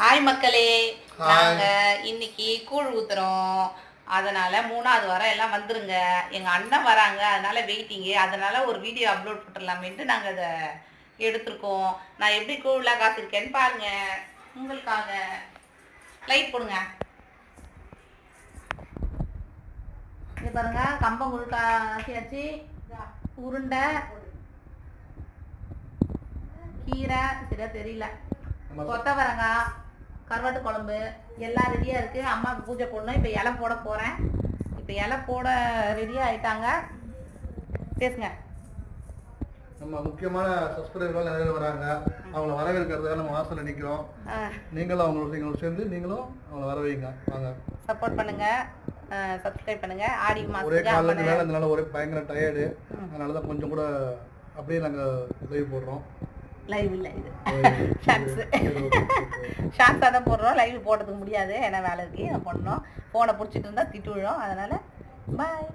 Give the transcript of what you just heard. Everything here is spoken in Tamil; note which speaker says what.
Speaker 1: ஹாய் மக்களே, நாங்க இன்னைக்கு கூழ் ஊத்துறோம். அதனால 3வது வாரம் எல்லாம் வந்துருங்க. எங்க அண்ணன் வராங்க, அதனால வெயிட்டிங்கு. அதனால ஒரு வீடியோ அப்லோட் போட்டுடலாமேன்ட்டு நாங்க அதை எடுத்திருக்கோம். நான் எப்படி கூழ்லாம் காத்திருக்கேன்னு பாருங்க. உங்களுக்காக லைட் போடுங்க. இது பாருங்க, கம்பங்கூழ் காசியாச்சு, உருண்டை, கீரை சரியா தெரியல, கொத்தவரங்காய், கருவாட்டு குழம்பு எல்லாம் ரெடியாக இருக்குது. அம்மாவுக்கு பூஜை போடணும். இப்போ இலை போட போகிறேன். இப்போ இலை போட ரெடியாக ஆயிட்டாங்க. பேசுங்க.
Speaker 2: நம்ம முக்கியமான சப்ஸ்கிரைபர்கள் நிறைய வராங்க. அவங்கள வரவேற்கிறதுக்காக நம்ம வாசலில் நிற்கிறோம். நீங்களும் அவங்களோட சேர்ந்து நீங்களும் அவங்கள வரவைங்க. வாங்க,
Speaker 1: சப்போர்ட் பண்ணுங்க, சப்ஸ்கிரைப் பண்ணுங்க. ஆடி மாதம்
Speaker 2: ஒரே காலையில் வேலை இருந்தனால ஒரே பயங்கர டயர்டு. அதனால தான் கொஞ்சம் கூட அப்படியே நாங்கள் லைவ் போடுறோம்.
Speaker 1: லைவ் இல்லை, இது ஷார்ட்ஸாக தான் போடுறோம். லைவ் போடுறதுக்கு முடியாது, ஏன்னா வேலை இருக்கு. நான் பண்ணோம். ஃபோனை பிடிச்சிட்டு இருந்தால் திட்டு விழும். அதனால் பாய்.